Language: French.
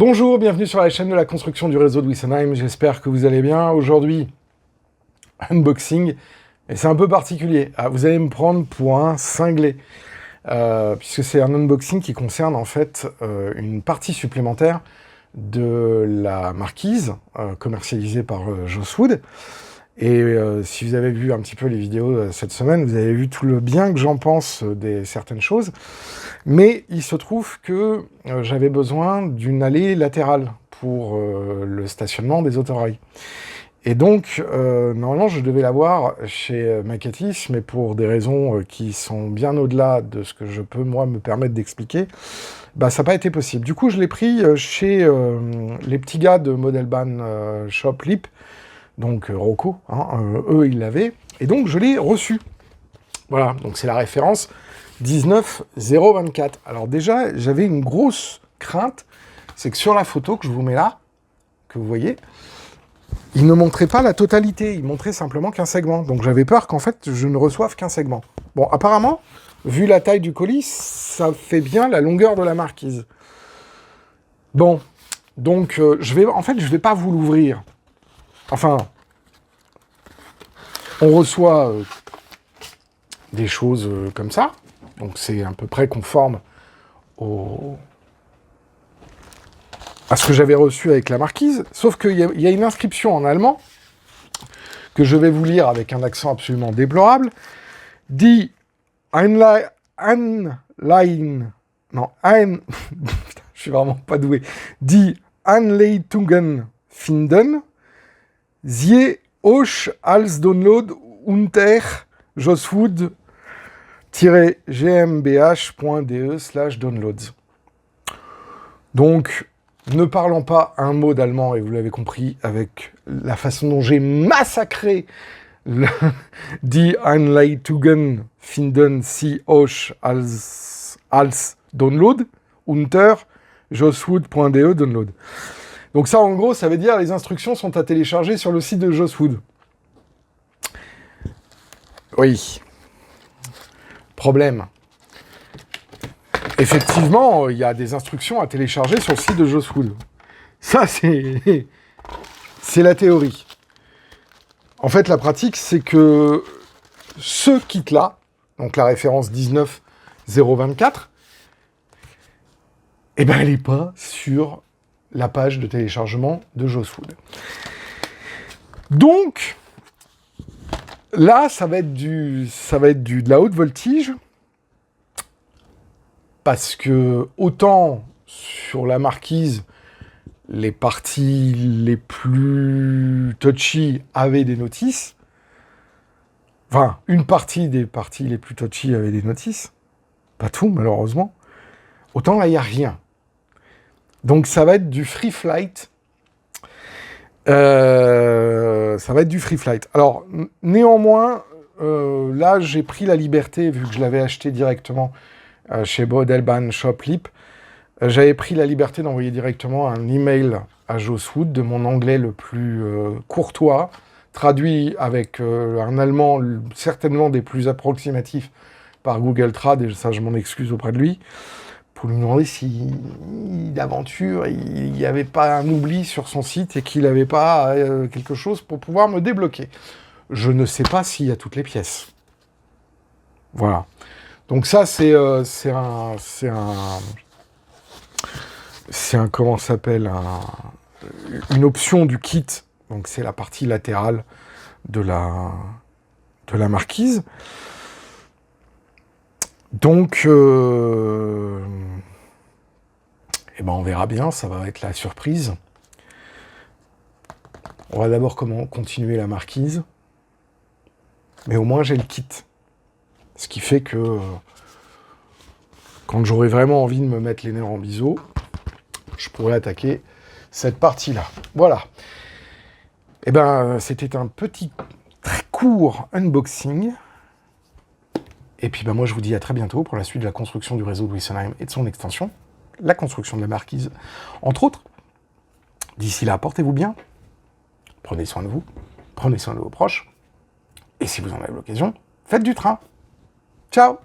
Bonjour, bienvenue sur la chaîne de la construction du réseau de Wessenheim, j'espère que vous allez bien. Aujourd'hui, unboxing, et c'est un peu particulier. Vous allez me prendre pour un cinglé, puisque c'est un unboxing qui concerne en fait une partie supplémentaire de la marquise commercialisée par Joss Wood. Et si vous avez vu un petit peu les vidéos cette semaine, vous avez vu tout le bien que j'en pense de certaines choses. Mais il se trouve que j'avais besoin d'une allée latérale pour le stationnement des autorails. Et donc, normalement, je devais l'avoir chez Maketis, mais pour des raisons qui sont bien au-delà de ce que je peux, moi, me permettre d'expliquer, bah, ça n'a pas été possible. Du coup, je l'ai pris chez les petits gars de Modelbahn Shop Lip, donc Rocco, eux, ils l'avaient, et donc je l'ai reçu. Voilà, donc c'est la référence 19024. Alors déjà, j'avais une grosse crainte, c'est que sur la photo que je vous mets là, que vous voyez, il ne montrait pas la totalité, il montrait simplement qu'un segment. Donc j'avais peur qu'en fait, je ne reçoive qu'un segment. Bon, apparemment, vu la taille du colis, ça fait bien la longueur de la marquise. Bon, donc je vais pas vous l'ouvrir. Enfin, on reçoit des choses comme ça, donc c'est à peu près conforme à ce que j'avais reçu avec la marquise, sauf qu'il y a une inscription en allemand, que je vais vous lire avec un accent absolument déplorable, Die je suis vraiment pas doué, Die Anleitungen finden, Sie euch als Download unter josswood-gmbh.de/downloads. Donc, ne parlant pas un mot d'allemand, et vous l'avez compris, avec la façon dont j'ai massacré Die Anleitungen finden Sie euch als Download unter josswood.de download. Donc ça, en gros, ça veut dire les instructions sont à télécharger sur le site de Joss Wood. Oui. Problème. Effectivement, il y a des instructions à télécharger sur le site de Joss Wood. Ça, c'est la théorie. En fait, la pratique, c'est que ce kit-là, donc la référence 19024, eh ben, elle n'est pas sur la page de téléchargement de Joss Wood. Donc, là, ça va être de la haute voltige, parce que autant sur la marquise, les parties les plus touchy avaient des notices, enfin, une partie des parties les plus touchy avaient des notices, pas tout, malheureusement, autant là, il n'y a rien. Donc, ça va être du free flight. Alors, néanmoins, là, j'ai pris la liberté, vu que je l'avais acheté directement chez Modelbahn Shop Lip, j'avais pris la liberté d'envoyer directement un email à Joss Wood de mon anglais le plus courtois, traduit avec un allemand certainement des plus approximatifs par Google Trad, et ça, je m'en excuse auprès de lui, pour lui demander si, d'aventure, il n'y avait pas un oubli sur son site et qu'il n'avait pas quelque chose pour pouvoir me débloquer. Je ne sais pas s'il y a toutes les pièces. Voilà. Donc ça, c'est un comment ça s'appelle, une option du kit. Donc c'est la partie latérale de la marquise. Donc, eh ben on verra bien, ça va être la surprise. On va d'abord continuer la marquise. Mais au moins, j'ai le kit. Ce qui fait que quand j'aurai vraiment envie de me mettre les nerfs en biseau, je pourrais attaquer cette partie-là. Voilà. Eh ben, c'était un petit, très court unboxing. Et puis moi je vous dis à très bientôt pour la suite de la construction du réseau de Wessenheim et de son extension, la construction de la marquise, entre autres. D'ici là, portez-vous bien, prenez soin de vous, prenez soin de vos proches, et si vous en avez l'occasion, faites du train. Ciao!